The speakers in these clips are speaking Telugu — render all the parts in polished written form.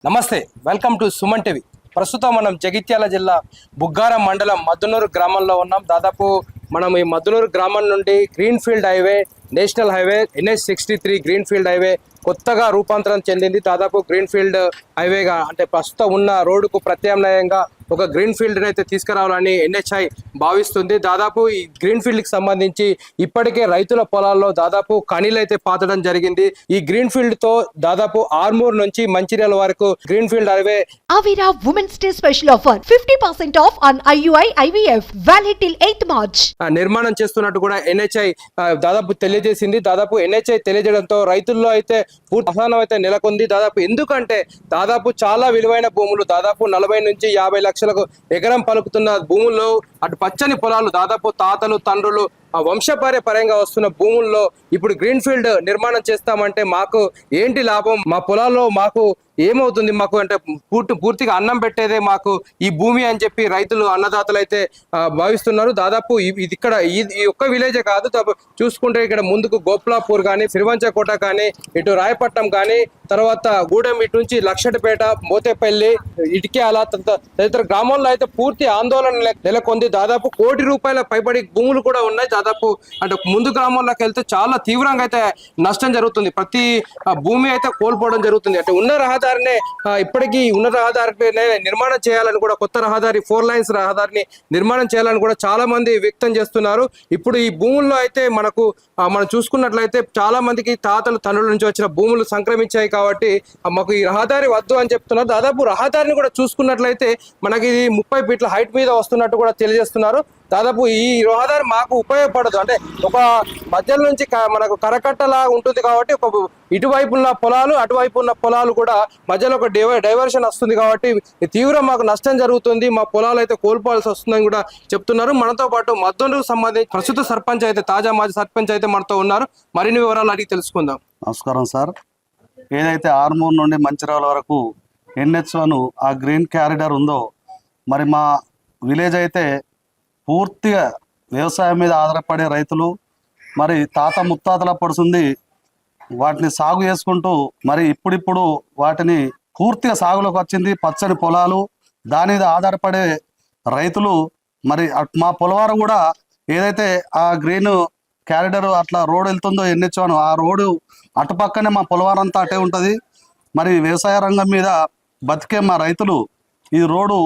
నమస్తే, వెల్కమ్ టు సుమన్ టీవీ. ప్రస్తుతం మనం జగిత్యాల జిల్లా బుగ్గారం మండలం మద్దునూరు గ్రామంలో ఉన్నాం. దాదాపు మనం ఈ మద్దునూరు గ్రామం నుండి green field highway, national highway NH63 green field highway కొత్తగా రూపాంతరం చెందింది. దాదాపు గ్రీన్ ఫీల్డ్ హైవేగా అంటే ప్రస్తుతం ఉన్న రోడ్డుకు ప్రత్యామ్నాయంగా ఒక గ్రీన్ ఫీల్డ్ అయితే తీసుకురావాలని NHI భావిస్తుంది. దాదాపు ఈ గ్రీన్ ఫీల్డ్ కి సంబంధించి ఇప్పటికే రైతుల పొలాల్లో దాదాపు కనీలు అయితే పాతడం జరిగింది. ఈ గ్రీన్ ఫీల్డ్ తో దాదాపు ఆర్మూర్ నుంచి మంచిర్యాల వరకు green field highway. Avira Women's Day special offer 50% off on IUI IVF valid till 8th March. నిర్మాణం చేస్తున్నట్టు కూడా NHI దాదాపు తెలియజేసింది. దాదాపు NHI తెలియజేయడంతో రైతుల్లో అయితే పూర్తి అసహనం అయితే నెలకొంది. దాదాపు ఎందుకంటే దాదాపు చాలా విలువైన భూములు, దాదాపు 40 నుంచి 50 లక్షలకు ఎకరం పలుకుతున్న భూముల్లో అటు పచ్చని పొలాలు, దాదాపు తాతలు తండ్రులు వంశపార్యపర్యంగా వస్తున్న భూముల్లో ఇప్పుడు గ్రీన్ ఫీల్డ్ నిర్మాణం చేస్తామంటే మాకు ఏంటి లాభం, మా పొలాల్లో మాకు ఏమవుతుంది, మాకు అంటే పూర్తిగా అన్నం పెట్టేదే మాకు ఈ భూమి అని చెప్పి రైతులు అన్నదాతలు అయితే భావిస్తున్నారు. దాదాపు ఇది ఇక్కడ ఈ ఒక్క విలేజే కాదు, చూసుకుంటే ఇక్కడ ముందుకు గోప్లాపూర్ కానీ, సిరివంచకోట కానీ, ఇటు రాయపట్నం కానీ, తర్వాత గూడెం, ఇటు నుంచి లక్షటిపేట, మోతేపల్లి, ఇటిక్యాల తదితర గ్రామాల్లో అయితే పూర్తి ఆందోళన నెలకొంది. దాదాపు ₹1,00,00,000 పైబడి భూములు కూడా ఉన్నాయి. దాదాపు అంటే ముందు గ్రామాల్లోకి వెళ్తే చాలా తీవ్రంగా అయితే నష్టం జరుగుతుంది. ప్రతి భూమి అయితే కోల్పోవడం జరుగుతుంది. అంటే ఉన్న రహదారినే ఇప్పటికీ ఉన్న రహదారినే నిర్మాణం చేయాలని కూడా, కొత్త రహదారి 4 లైన్స్ రహదారిని నిర్మాణం చేయాలని కూడా చాలా మంది వ్యక్తం చేస్తున్నారు. ఇప్పుడు ఈ భూముల్లో అయితే మనం చూసుకున్నట్లయితే చాలా మందికి తాతలు తండ్రుల నుంచి వచ్చిన భూములు సంక్రమించాయి కాబట్టి మాకు ఈ రహదారి వద్దు అని చెప్తున్నారు. దాదాపు రహదారిని కూడా చూసుకున్నట్లయితే మనకి ఇది 30 ఫీట్ల హైట్ మీద వస్తున్నట్టు కూడా తెలియజేస్తున్నారు. దాదాపు ఈ రహదారి మాకు ఉపయోగపడదు, అంటే ఒక మధ్యలో నుంచి మనకు కరకట్టలా ఉంటుంది కాబట్టి ఒక ఇటువైపు ఉన్న పొలాలు అటువైపు ఉన్న పొలాలు కూడా మధ్యలో ఒక డైవర్షన్ వస్తుంది కాబట్టి తీవ్ర మాకు నష్టం జరుగుతుంది, మా పొలాలు అయితే కోల్పోవాల్సి వస్తుందని కూడా చెప్తున్నారు. మనతో పాటు మద్దూరుకు సంబంధించి ప్రస్తుత సర్పంచ్ అయితే, తాజా మాజీ సర్పంచ్ అయితే మనతో ఉన్నారు. మరిన్ని వివరాలు అడిగి తెలుసుకుందాం. నమస్కారం సార్. ఏదైతే ఆర్మూర్ నుండి మంచిర్యాల వరకు NH1 ఆ గ్రీన్ క్యారిడార్ ఉందో, మరి మా విలేజ్ అయితే పూర్తిగా వ్యవసాయం మీద ఆధారపడే రైతులు, మరి తాత ముత్తాతల పడుతుంది వాటిని సాగు చేసుకుంటూ మరి ఇప్పుడిప్పుడు వాటిని పూర్తిగా సాగులోకి వచ్చింది. పచ్చని పొలాలు, దాని మీద ఆధారపడే రైతులు. మరి మా పొలవారు కూడా ఏదైతే ఆ గ్రీన్ క్యారిడర్ అట్లా రోడ్ వెళ్తుందో NH1, ఆ రోడ్డు అటుపక్కనే మా పొలవారం అంతా అటే ఉంటుంది. మరి వ్యవసాయ రంగం మీద బతికే మా రైతులు ఈ రోడ్డు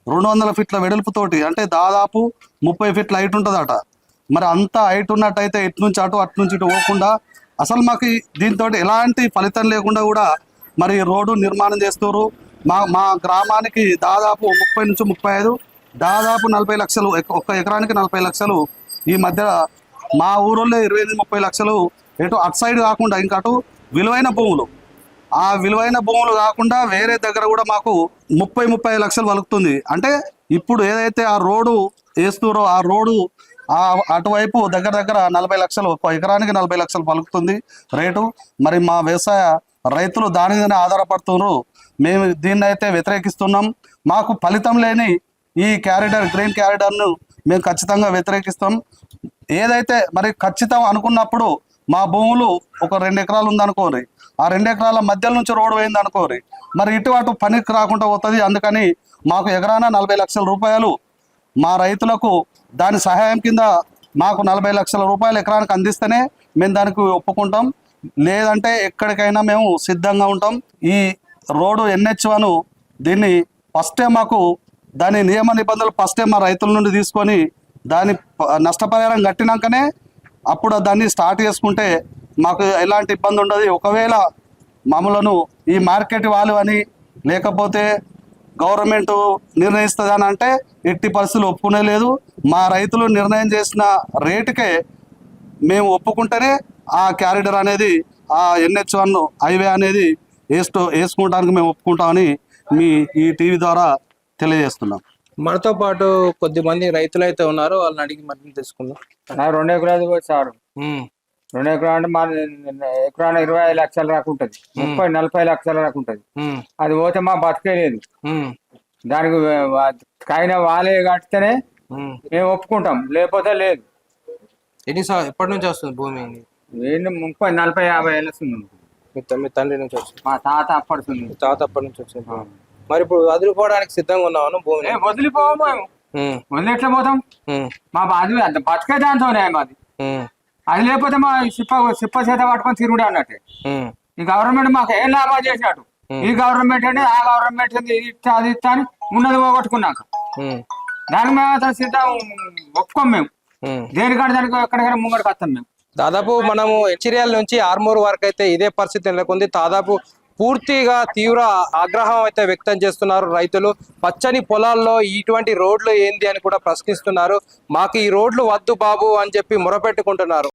200 ఫీట్ల వెడల్పుతోటి, అంటే దాదాపు 30 ఫీట్ల హైట్ ఉంటుందట. మరి అంత హైట్ ఉన్నట్టయితే ఇటు నుంచి అటు, అటు నుంచి ఇటు పోకుండా అసలు మాకు దీంతో ఎలాంటి ఫలితం లేకుండా కూడా మరి రోడ్డు నిర్మాణం చేస్తారు. మా గ్రామానికి దాదాపు 30 నుంచి 35, దాదాపు 40 లక్షలు, ఒక్క ఎకరానికి 40 లక్షలు. ఈ మధ్య మా ఊళ్ళో 25-30 లక్షలు ఎటు అటు సైడ్ కాకుండా ఇంకా అటు విలువైన భూములు, ఆ విలువైన భూములు కాకుండా వేరే దగ్గర కూడా మాకు 30-35 లక్షలు పలుకుతుంది. అంటే ఇప్పుడు ఏదైతే ఆ రోడ్డు వేస్తున్నారో ఆ రోడ్డు అటువైపు దగ్గర 40 లక్షలు, ఒక ఎకరానికి 40 లక్షలు పలుకుతుంది రేటు. మరి మా వ్యవసాయ రైతులు దాని మీదనే ఆధారపడుతున్నారు. మేము దీన్ని అయితే వ్యతిరేకిస్తున్నాం. మాకు ఫలితం లేని ఈ క్యారిడార్, గ్రీన్ క్యారిడార్ను మేము ఖచ్చితంగా వ్యతిరేకిస్తాం. ఏదైతే మరి ఖచ్చితం అనుకున్నప్పుడు మా భూములు ఒక 2 ఎకరాలు ఉందనుకోరి, ఆ 2 ఎకరాల మధ్యలో నుంచి రోడ్డు పోయింది అనుకోరి, మరి ఇటు అటు పనికి రాకుండా పోతుంది. అందుకని మాకు ఎకరాన 40 లక్షల రూపాయలు మా రైతులకు దాని సహాయం కింద మాకు 40 లక్షల రూపాయలు ఎకరానికి అందిస్తేనే మేము దానికి ఒప్పుకుంటాం. లేదంటే ఎక్కడికైనా మేము సిద్ధంగా ఉంటాం. ఈ రోడ్డు NH1 దీన్ని ఫస్టే మాకు దాని నియమ నిబంధనలు ఫస్టే మా రైతుల నుండి తీసుకొని దాని నష్టపరిహారం కట్టినాకనే అప్పుడు దాన్ని స్టార్ట్ చేసుకుంటే మాకు ఎలాంటి ఇబ్బంది ఉండదు. ఒకవేళ మామూలను ఈ మార్కెట్ వాల్యూ అని లేకపోతే గవర్నమెంట్ నిర్ణయిస్తుందని అంటే ఎట్టి పరిస్థితులు ఒప్పుకునే లేదు. మా రైతులు నిర్ణయం చేసిన రేటుకే మేము ఒప్పుకుంటేనే ఆ క్యారిడర్ అనేది, ఆ NH1 హైవే అనేది వేసుకుంటానికి మేము ఒప్పుకుంటామని మీ ఈ టీవీ ద్వారా తెలియజేస్తున్నాం. మనతో పాటు కొద్దిమంది రైతులు అయితే ఉన్నారు, వాళ్ళని అడిగి మరిన్ని తెలుసుకుందాం. 2 ఎకరాలు కూడా సార్. 2 ఎకరాలు అంటే మా ఎకరాన 25 లక్షల దాకా ఉంటుంది, 30-40 లక్షల దాకా ఉంటుంది. అది పోతే మా బతికే లేదు. దానికి కైన వాళ్ళే కడితేనే మేము ఒప్పుకుంటాం, లేకపోతే లేదు. ఎప్పటి నుంచి వస్తుంది భూమి? 30-40-50 ఏళ్ళ వస్తుంది. మీ తండ్రి నుంచి వచ్చింది, మా తాత అప్పడుతుంది. మీ తాత అప్పటి నుంచి వచ్చింది భూమి. మరి ఇప్పుడు వదులుకోవడానికి సిద్ధంగా ఉన్నాను భూమిని. వదిలిపోము మేము, వదిలి ఎట్లా పోతాం? మా అది అంత బతికే దాంతోనే మాది. అది లేకపోతే మా సిప్ప చేత పట్టుకొని తిరుగుడే అన్నట్టే. ఈ గవర్నమెంట్ మాకు ఏం లాభం చేసినట్టు. ఈ గవర్నమెంట్ అంటే ఆ గవర్నమెంట్ ఇది ఇస్తా అది ఇస్తా అని ఉన్నది పోగొట్టుకున్నాక దానికి మేము అసలు సిద్ధం ఒప్పుకోం మేము. దేనికంటే దానికి ఎక్కడికైనా ముంగడికి వస్తాం మేము. దాదాపు మనము హెచ్రియల్ నుంచి ఆర్మూర్ వరకు అయితే ఇదే పరిస్థితి నెలకొంది. దాదాపు పూర్తిగా తీవ్ర ఆగ్రహం అయితే వ్యక్తం చేస్తున్నారు రైతులు. పచ్చని పొలాల్లో ఇటువంటి రోడ్లు ఏంది అని కూడా ప్రశ్నిస్తున్నారు. మాకు ఈ రోడ్లు వద్దు బాబు అని చెప్పి మొరపెట్టుకుంటున్నారు.